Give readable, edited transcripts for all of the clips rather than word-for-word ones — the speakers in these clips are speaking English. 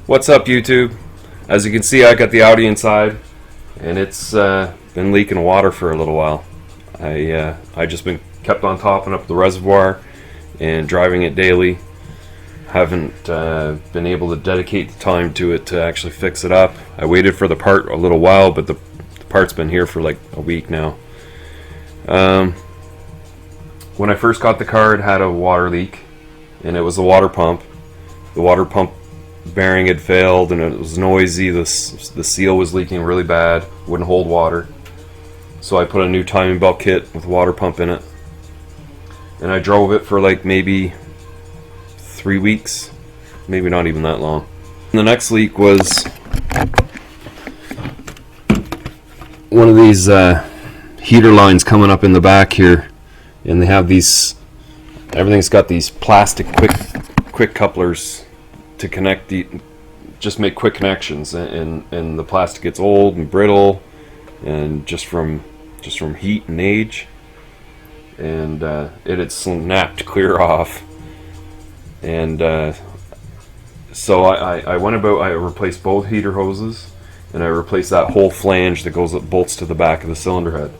What's up, YouTube? As you can see, I got the Audi inside, and it's been leaking water for a little while. I just been kept on topping up the reservoir and driving it daily. Haven't been able to dedicate the time to it to actually fix it up. I waited for the part a little while, but the part's been here for like a week now. When I first got the car, it had a water leak, and it was the water pump. The water pump bearing had failed, and it was noisy. The seal was leaking really bad, wouldn't hold water. So I put a new timing belt kit with a water pump in it, and I drove it for like maybe 3 weeks, maybe not even that long. And the next leak was one of these heater lines coming up in the back here, and they have these, everything's got these plastic quick couplers to connect just make quick connections, and the plastic gets old and brittle, and just from heat and age, and it had snapped clear off. And so I went about, I replaced both heater hoses, and I replaced that whole flange that bolts to the back of the cylinder head.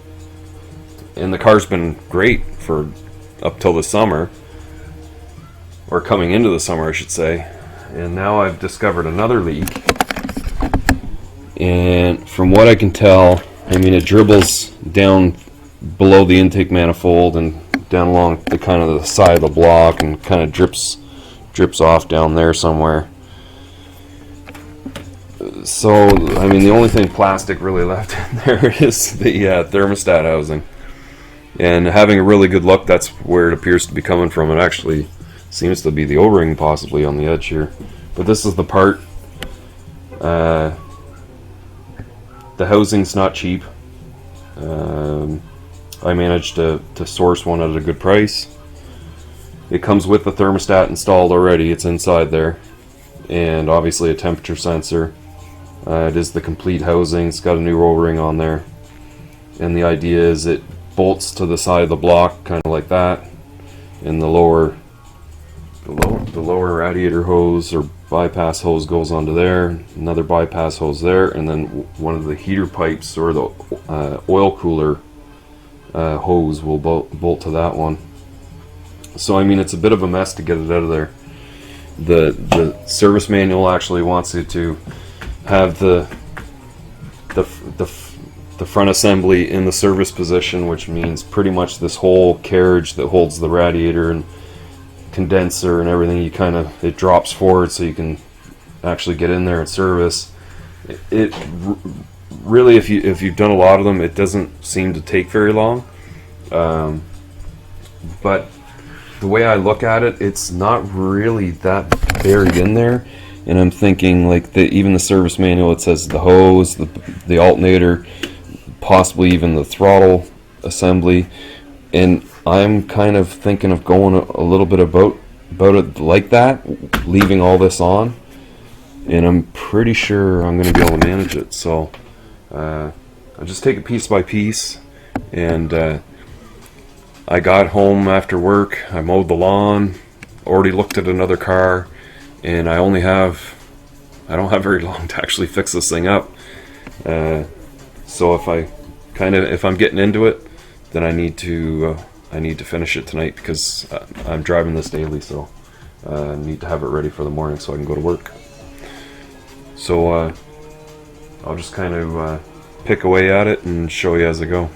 And the car's been great for up till the summer, or coming into the summer I should say. And now I've discovered another leak, and from what I can tell, I mean, it dribbles down below the intake manifold and down along the kind of the side of the block, and kind of drips off down there somewhere. So I mean, the only thing plastic really left in there is the thermostat housing, and having a really good look, that's where it appears to be coming from. It actually seems to be the O-ring possibly on the edge here, but this is the part. The housing's not cheap. I managed to source one at a good price. It comes with the thermostat installed already. It's inside there, and obviously a temperature sensor. It is the complete housing. It's got a new O-ring on there, and the idea is it bolts to the side of the block kind of like that, and the lower radiator hose or bypass hose goes onto there, another bypass hose there, and then one of the heater pipes or the oil cooler hose will bolt to that one. So I mean, it's a bit of a mess to get it out of there. The service manual actually wants you to have the front assembly in the service position, which means pretty much this whole carriage that holds the radiator and condenser and everything, it drops forward so you can actually get in there and service it. Really, if you've done a lot of them, it doesn't seem to take very long, but the way I look at it, it's not really that buried in there. And I'm thinking, like, even the service manual, it says the hose, the alternator, possibly even the throttle assembly, and I'm kind of thinking of going a little bit about it like that, leaving all this on, and I'm pretty sure I'm going to be able to manage it. So I'll just take it piece by piece. And I got home after work, I mowed the lawn, already looked at another car, and I don't have very long to actually fix this thing up. So if I'm getting into it, then I need to finish it tonight, because I'm driving this daily, so I need to have it ready for the morning so I can go to work. So I'll just kind of pick away at it and show you as I go.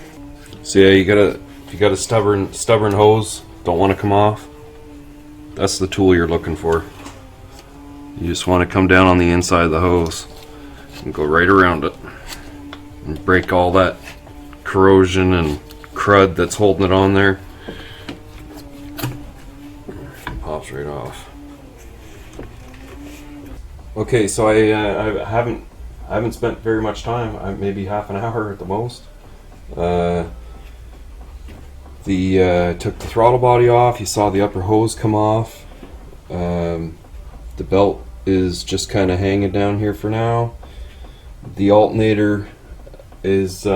So yeah, if you got a stubborn hose, don't want to come off, that's the tool you're looking for. You just want to come down on the inside of the hose and go right around it and break all that corrosion and crud that's holding it on there. Pops right off. Okay, so I haven't spent very much time, maybe half an hour at the most. Took the throttle body off. You saw the upper hose come off. The belt is just kind of hanging down here for now. The alternator is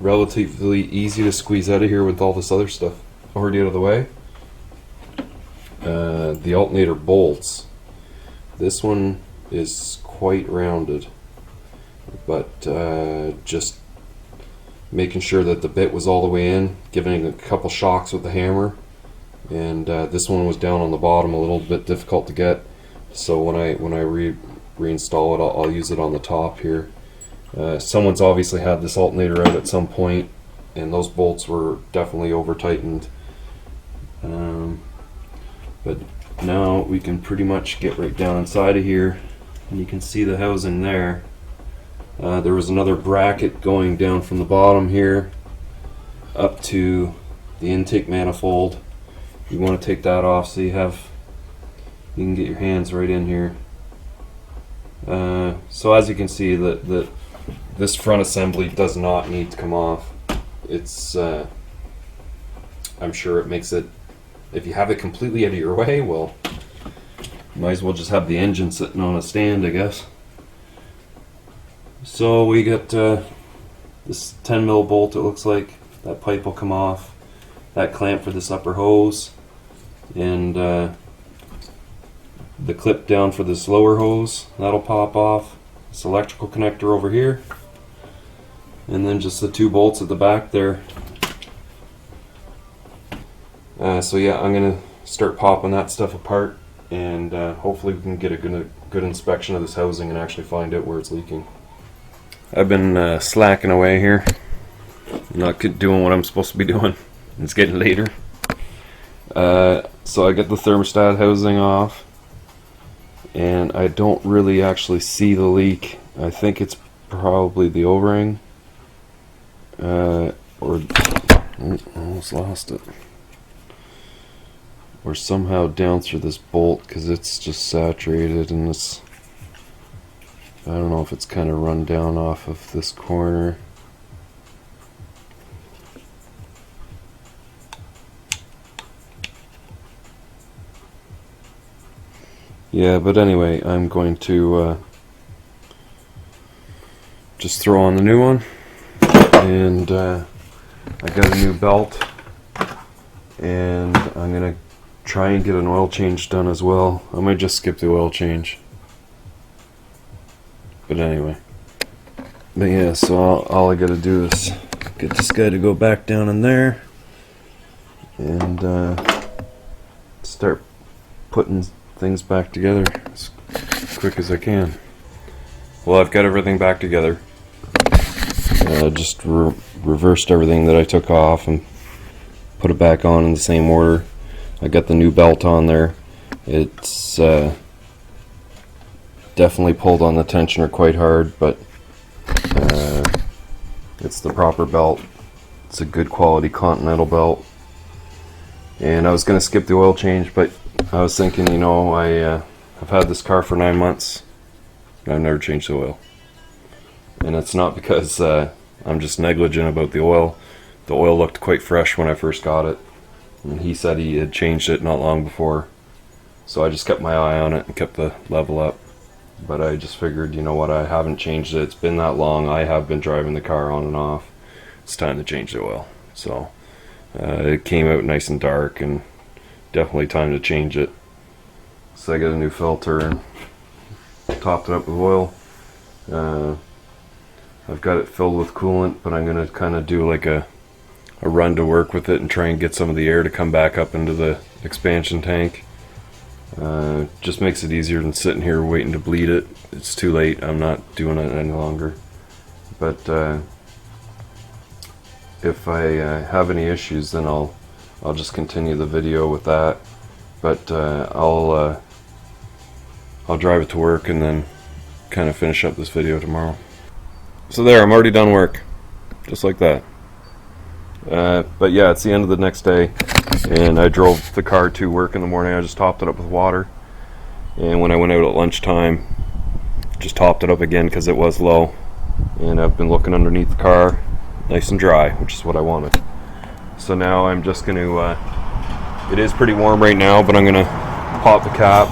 relatively easy to squeeze out of here with all this other stuff already out of the way. The alternator bolts. This one is quite rounded, but just making sure that the bit was all the way in, giving it a couple shocks with the hammer, and this one was down on the bottom, a little bit difficult to get. So when I reinstall it, I'll use it on the top here. Someone's obviously had this alternator out at some point, and those bolts were definitely over tightened. But now we can pretty much get right down inside of here, and you can see the housing there. There was another bracket going down from the bottom here up to the intake manifold. You want to take that off so you can get your hands right in here. So as you can see, this front assembly does not need to come off. It's I'm sure it makes it, if you have it completely out of your way, well, might as well just have the engine sitting on a stand, I guess. So we got this 10mm bolt, it looks like. That pipe will come off. That clamp for this upper hose, and the clip down for this lower hose, that'll pop off. This electrical connector over here, and then just the 2 bolts at the back there. So yeah, I'm gonna start popping that stuff apart, and hopefully we can get a good inspection of this housing and actually find out where it's leaking. I've been slacking away here, not doing what I'm supposed to be doing. It's getting later. So I get the thermostat housing off, and I don't really actually see the leak. I think it's probably the O-ring, or almost lost it, or somehow down through this bolt, because it's just saturated, and it's, I don't know if it's kind of run down off of this corner. Yeah, but anyway, I'm going to just throw on the new one, and I got a new belt, and I'm gonna try and get an oil change done as well. I might just skip the oil change, but anyway. But yeah, so all I gotta do is get this guy to go back down in there, and start putting things back together as quick as I can. Well, I've got everything back together. Just reversed everything that I took off and put it back on in the same order. I got the new belt on there. It's definitely pulled on the tensioner quite hard, but it's the proper belt. It's a good quality Continental belt. And I was going to skip the oil change, but I was thinking, you know, I've had this car for 9 months, and I've never changed the oil. And it's not because I'm just negligent about the oil. The oil looked quite fresh when I first got it, and he said he had changed it not long before. So I just kept my eye on it and kept the level up. But I just figured, you know what, I haven't changed it. It's been that long. I have been driving the car on and off. It's time to change the oil. So it came out nice and dark, and definitely time to change it. So I got a new filter and topped it up with oil. I've got it filled with coolant, but I'm going to kind of do like a run to work with it and try and get some of the air to come back up into the expansion tank. Just makes it easier than sitting here waiting to bleed it. It's too late. I'm not doing it any longer. But if I have any issues, then I'll just continue the video with that. But I'll drive it to work and then kind of finish up this video tomorrow. So there, I'm already done work, just like that. But yeah, it's the end of the next day, and I drove the car to work in the morning. I just topped it up with water, and when I went out at lunchtime, just topped it up again because it was low. And I've been looking underneath the car, nice and dry, which is what I wanted. So now I'm just going to, it is pretty warm right now, but I'm going to pop the cap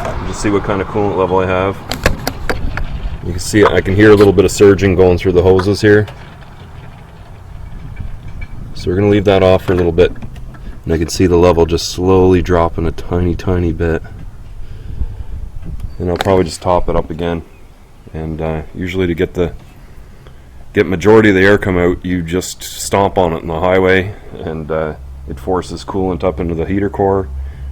and just see what kind of coolant level I have. You can see, I can hear a little bit of surging going through the hoses here. So we're going to leave that off for a little bit. And I can see the level just slowly dropping a tiny bit. and I'll probably just top it up again. And usually to get majority of the air come out, you just stomp on it in the highway, and it forces coolant up into the heater core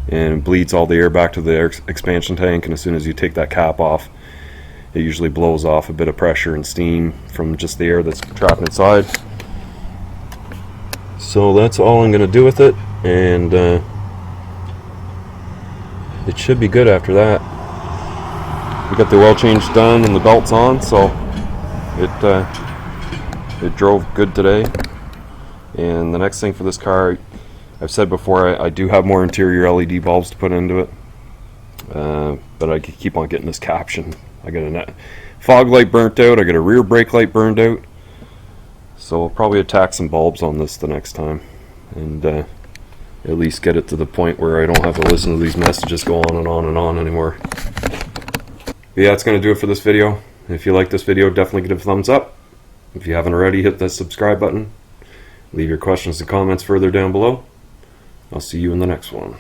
and bleeds all the air back to the air expansion tank. And as soon as you take that cap off, it usually blows off a bit of pressure and steam from just the air that's trapped inside. So that's all I'm going to do with it, and it should be good after that. We got the oil change done and the belts on, so it drove good today. And the next thing for this car, I've said before, I do have more interior LED bulbs to put into it, but I keep on getting this caption. I got a fog light burnt out, I got a rear brake light burned out, so I'll probably attack some bulbs on this the next time, and at least get it to the point where I don't have to listen to these messages go on and on and on anymore. But yeah, that's going to do it for this video. If you like this video, definitely give it a thumbs up. If you haven't already, hit that subscribe button. Leave your questions and comments further down below. I'll see you in the next one.